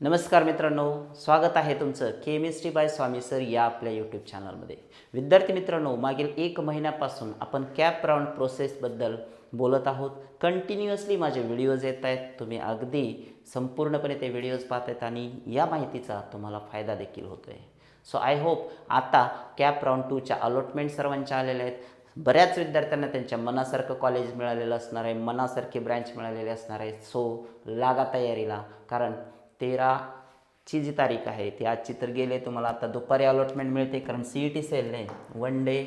नमस्कार मित्रांनो, स्वागत आहे तुमचं केमिस्ट्री बाय स्वामी सर या आपल्या यूट्यूब चॅनलमध्ये. विद्यार्थी मित्रांनो, मागील 1 महिन्यापासून आपण कॅप राऊंड प्रोसेसबद्दल बोलत आहोत. कंटिन्युअसली माझे व्हिडिओज येत आहेत. तुम्ही अगदी संपूर्णपणे ते व्हिडिओज पाहत आहेत आणि या माहितीचा तुम्हाला फायदा देखील होतो आहे. सो आय होप आता कॅप राऊंड 2च्या अलॉटमेंट सर्वांच्या आलेल्या आहेत. बऱ्याच विद्यार्थ्यांना त्यांच्या मनासारखं कॉलेज मिळालेलं असणार आहे, मनासारखे ब्रँच मिळालेले असणार आहे. सो लागा तयारीला, कारण 13ची जी तारीख आहे ती आजची तर गेले. तुम्हाला आता दुपारी अलॉटमेंट मिळते, कारण CET सेलने 1 डे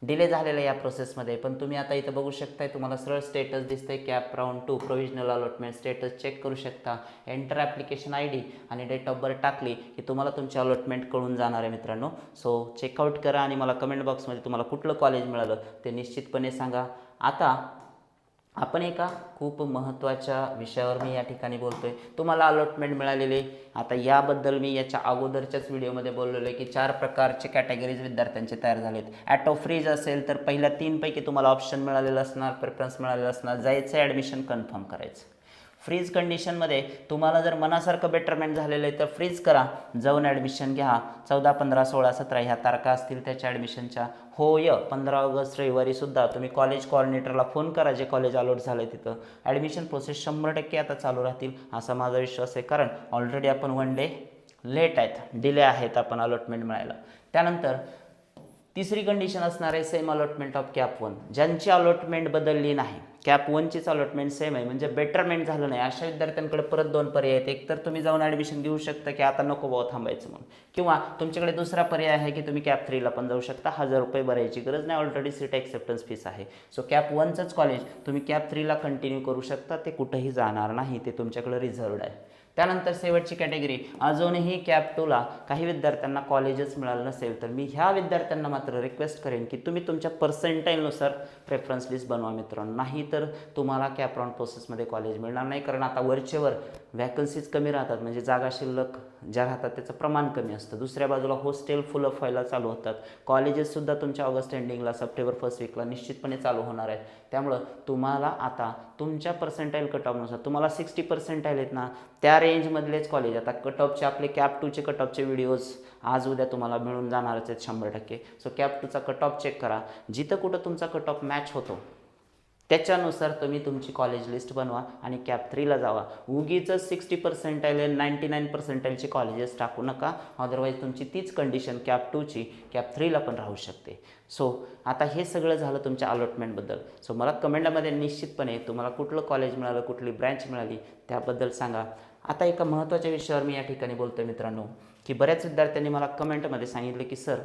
डिले झालेला या प्रोसेसमध्ये. पण तुम्ही आता इथं बघू शकताय, तुम्हाला सरळ स्टेटस दिसतंय CAP round 2 provisional allotment status check करू शकता. एंटर ॲप्लिकेशन ID आणि डेट ऑफ बर्थ टाकली की तुम्हाला तुमची अलॉटमेंट कळून जाणार आहे मित्रांनो. सो चेकआउट करा आणि मला कमेंट बॉक्समध्ये तुम्हाला कुठलं कॉलेज मिळालं ते निश्चितपणे सांगा. आता आपण एका खूप महत्त्वाच्या विषयावर मी या ठिकाणी बोलतो आहे. तुम्हाला अलॉटमेंट मिळालेले, आता याबद्दल मी याच्या अगोदरच्याच व्हिडिओमध्ये बोललेलो आहे की 4 प्रकारचे कॅटेगरीज विद्यार्थ्यांचे तयार झालेत. ॲटो फ्रीज असेल तर पहिल्या 3 पैकी तुम्हाला ऑप्शन मिळालेलं असणार, प्रेफरन्स मिळालेलं असणार, जायचं ॲडमिशन कन्फर्म करायचं. फ्रीज कंडिशनमध्ये तुम्हाला जर मनासारखं बेटरमेंट झालेलं आहे तर फ्रीज करा, जाऊन ॲडमिशन घ्या. 14, 15, 16, 17 ह्या तारखा असतील त्याच्या ॲडमिशनच्या. होय, 15 ऑगस्ट रविवारीसुद्धा तुम्ही कॉलेज कोऑर्डिनेटरला फोन करा जे कॉलेज अलॉट झालं आहे तिथं. ॲडमिशन प्रोसेस 100% आता चालू राहतील असा माझा विश्वास आहे, कारण ऑलरेडी आपण 1 डे लेट आहेत, डिले आहेत आपण अलॉटमेंट मिळायला. त्यानंतर तिसरी कंडिशन असणार आहे सेम अलॉटमेंट ऑफ कॅप 1. ज्यांची अलॉटमेंट बदलली नाही, कॅप 1चीच अलॉटमेंट सेम आहे, म्हणजे बेटरमेंट झालं नाही, अशा विद्यार्थ्यांकडे परत 2 पर्याय आहेत. एक तर तुम्ही जाऊन ॲडमिशन घेऊ शकता की आता नको बाबा थांबायचं म्हणून, किंवा तुमच्याकडे दुसरा पर्याय आहे की तुम्ही कॅप 3ला पण जाऊ शकता. 1000 रुपये भरायची गरज नाही, ऑलरेडी सीट ॲक्सेप्टन्स फीस आहे. सो कॅप 1चंच कॉलेज तुम्ही कॅप 3ला कंटिन्यू करू शकता, ते कुठंही जाणार नाही, ते तुमच्याकडे रिझर्वड आहे. त्यानंतर शेवटची कॅटेगरी, अजूनही कॅप 2ला काही विद्यार्थ्यांना कॉलेजच मिळालं नसेल तर मी ह्या विद्यार्थ्यांना मात्र रिक्वेस्ट करेन की तुम्ही तुमच्या पर्सेंटाईलनुसार प्रेफरन्स लिस्ट बनवा मित्रांनो. नाही तर तुम्हाला कॅप राऊंड प्रोसेसमध्ये कॉलेज मिळणार नाही, कारण आता वरचेवर वॅकन्सीज कमी राहतात, म्हणजे जागा शिल्लक ज्या राहतात त्याचं प्रमाण कमी असतं. दुसऱ्या बाजूला हॉस्टेल फुल अप व्हायला चालू होतात. कॉलेजेससुद्धा तुमच्या ऑगस्ट एंडिंगला, सप्टेंबर फर्स्ट वीकला निश्चितपणे चालू होणार आहेत. त्यामुळं तुम्हाला आता तुमच्या पर्सेंटाईल कट ऑफनुसार, तुम्हाला 60 पर्सेंटाईल आहेत ना, त्या रेंजमधलेच कॉलेज. आता कट ऑफचे आपले कॅप 2चे कट ऑफचे व्हिडिओज आज उद्या तुम्हाला मिळून जाणारच आहेत 100%. सो कॅप 2चा कट ऑफ चेक करा, जिथं कुठं तुमचा कट ऑफ मॅच होतो त्याच्यानुसार तुम्ही तुमची कॉलेज लिस्ट बनवा आणि कॅप 3ला जावा. उगीच 60 पर्सेंटाईल 99 पर्सेंटाईलचे कॉलेजेस टाकू नका, अदरवाईज तुमची तीच कंडिशन कॅप 2ची कॅप 3ला पण राहू शकते. सो आता हे सगळं झालं तुमच्या अलॉटमेंटबद्दल. सो मला कमेंटमध्ये निश्चितपणे तुम्हाला कुठलं कॉलेज मिळालं, कुठली ब्रँच मिळाली त्याबद्दल सांगा. आता एका महत्त्वाच्या विषयावर मी या ठिकाणी बोलतो आहे मित्रांनो, की बऱ्याच विद्यार्थ्यांनी मला कमेंटमध्ये सांगितलं की सर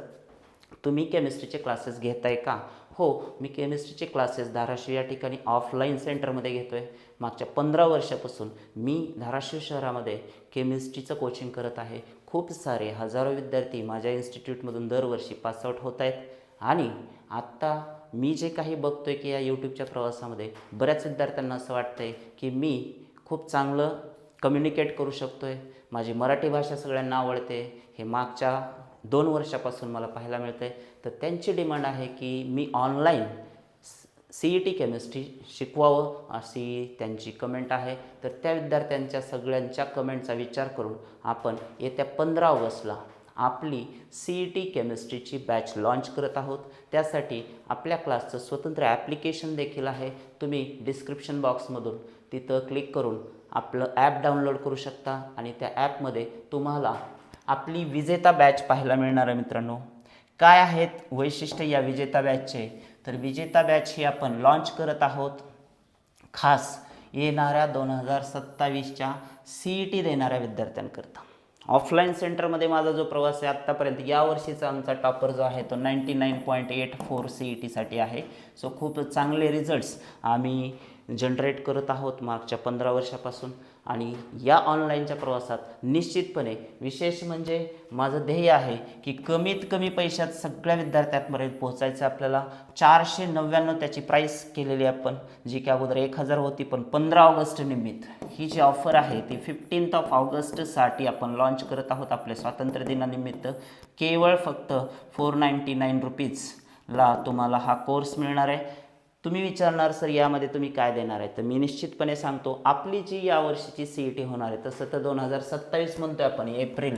तुम्ही केमिस्ट्रीचे क्लासेस घेताय का? हो, मी केमिस्ट्रीचे क्लासेस धाराशिव या ठिकाणी ऑफलाईन सेंटरमध्ये घेतो आहे. मागच्या 15 वर्षापासून मी धाराशिव शहरामध्ये केमिस्ट्रीचं कोचिंग करत आहे. खूप सारे हजारो विद्यार्थी माझ्या इन्स्टिट्यूटमधून दरवर्षी पासआउट होत आहेत. आणि आत्ता मी जे काही बघतो आहे की या यूट्यूबच्या प्रवासामध्ये बऱ्याच विद्यार्थ्यांना असं वाटतं आहे की मी खूप चांगलं कम्युनिकेट करू शकतो आहे, माझी मराठी भाषा सगळ्यांना आवडते. हे मागच्या 2 वर्षापासून मला पाहायला मिळतं आहे. तर त्यांची डिमांड आहे की मी ऑनलाईन CET केमिस्ट्री शिकवावं, अशी त्यांची कमेंट आहे. तर त्या विद्यार्थ्यांच्या सगळ्यांच्या कमेंटचा विचार करून आपण येत्या 15 ऑगस्टला आपली CET केमिस्ट्रीची बॅच लॉन्च करत आहोत. त्यासाठी आपल्या क्लासचं स्वतंत्र ॲप्लिकेशन देखील आहे. तुम्ही डिस्क्रिप्शन बॉक्समधून तिथं क्लिक करून आपलं ॲप डाउनलोड करू शकता आणि त्या ॲपमध्ये तुम्हाला आपली विजेता बॅच पाहायला मिळणार आहे मित्रांनो. काय आहेत वैशिष्ट्य या विजेता बॅचचे? तर विजेता बॅच ही आपण लॉन्च करत आहोत खास येणाऱ्या 2027च्या CET देणाऱ्या विद्यार्थ्यांकरता. ऑफलाईन सेंटरमध्ये माझा जो प्रवास आहे आत्तापर्यंत, यावर्षीचा आमचा टॉपर जो आहे तो 99.84 CETसाठी आहे. सो खूप चांगले रिझल्ट्स आम्ही जनरेट करत आहोत मागच्या 15 वर्षापासून. आणि या ऑनलाईनच्या प्रवासात निश्चितपणे विशेष म्हणजे माझं ध्येय आहे की कमीत कमी पैशात सगळ्या विद्यार्थ्यांपर्यंत पोहोचायचं आपल्याला. 499 त्याची प्राईस केलेली आपण, जी की अगोदर 1000 होती, पण 15 ऑगस्ट निमित्त ही जी ऑफर आहे ती 15 ऑगस्टसाठी आपण लॉन्च करत आहोत. आपल्या स्वातंत्र्य दिनानिमित्त केवळ फक्त 499 रुपीजला तुम्हाला हा कोर्स मिळणार आहे. तुम्ही विचारणार सर यामध्ये तुम्ही काय देणार आहे, तर मी निश्चितपणे सांगतो आपली जी यावर्षीची CET होणार आहे तसं तर 2027 म्हणतोय आपण एप्रिल,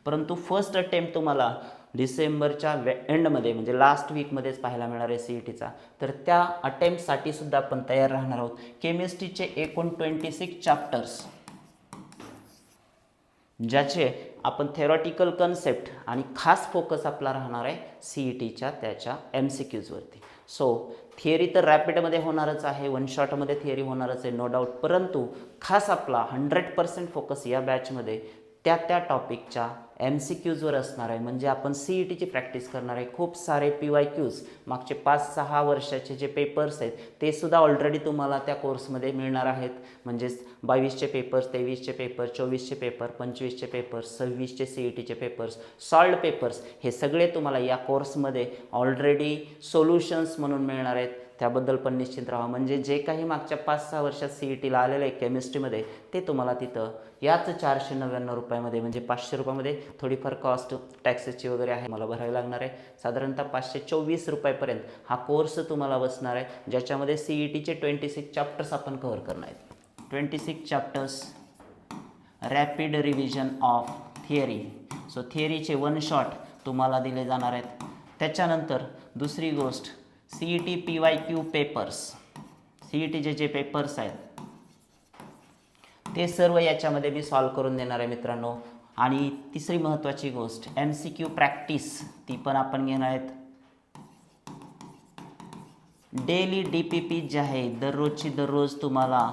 परंतु फर्स्ट अटेम्प्ट तुम्हाला डिसेंबरच्या एंडमध्ये म्हणजे लास्ट वीकमध्येच पाहायला मिळणार आहे CETचा. तर त्या अटेम्प्टसाठी सुद्धा आपण तयार राहणार आहोत. केमिस्ट्रीचे एकूण 26 चॅप्टर्स ज्याचे आपण थेरॉटिकल कन्सेप्ट आणि खास फोकस आपला राहणार आहे CETच्या त्याच्या MCQजवरती. सो थिअरी तर रॅपिडमध्ये होणारच आहे, वन शॉटमध्ये थिअरी होणारच आहे नो डाऊट, परंतु खास आपला 100% फोकस या बॅचमध्ये त्या टॉपिकच्या MCQजवर असणार आहे. म्हणजे आपण CETची प्रॅक्टिस करणार आहे. खूप सारे PYQs मागचे 5-6 वर्षाचे जे पेपर्स आहेत ते सुद्धा ऑलरेडी तुम्हाला त्या कोर्समध्ये मिळणार आहेत. म्हणजेच 22चे पेपर्स, 23चे पेपर, 24चे पेपर, 25चे पेपर्स, 26चे CETचे पेपर्स, सॉल्ड पेपर्स हे सगळे तुम्हाला या कोर्समध्ये ऑलरेडी सोल्युशन्स म्हणून मिळणार आहेत. त्याबद्दल पण निश्चित राहा. म्हणजे जे काही मागच्या 5-6 वर्षात CETला आलेलं आहे केमिस्ट्रीमध्ये ते तुम्हाला तिथं याच 499 रुपयामध्ये म्हणजे 500 रुपयामध्ये थोडीफार कॉस्ट टॅक्सेसची वगैरे आहे मला भरावी लागणार आहे. साधारणतः 524 रुपयापर्यंत हा कोर्स तुम्हाला बसणार आहे, ज्याच्यामध्ये CETचे 26 चॅप्टर्स आपण कव्हर करणार आहेत. 26 chapters, rapid revision of theory. So थिअरीचे वन शॉट तुम्हाला दिले जाणार आहेत. त्याच्यानंतर दुसरी गोष्ट CET PYQ पेपर्स, CETचे जे पेपर्स आहेत ते सर्व याच्यामध्ये मी सॉल्व करून देणार आहे मित्रांनो. आणि तिसरी महत्त्वाची गोष्ट MCQ प्रॅक्टिस ती पण आपण घेणार आहेत. डेली DPP जे आहे दररोजची दररोज तुम्हाला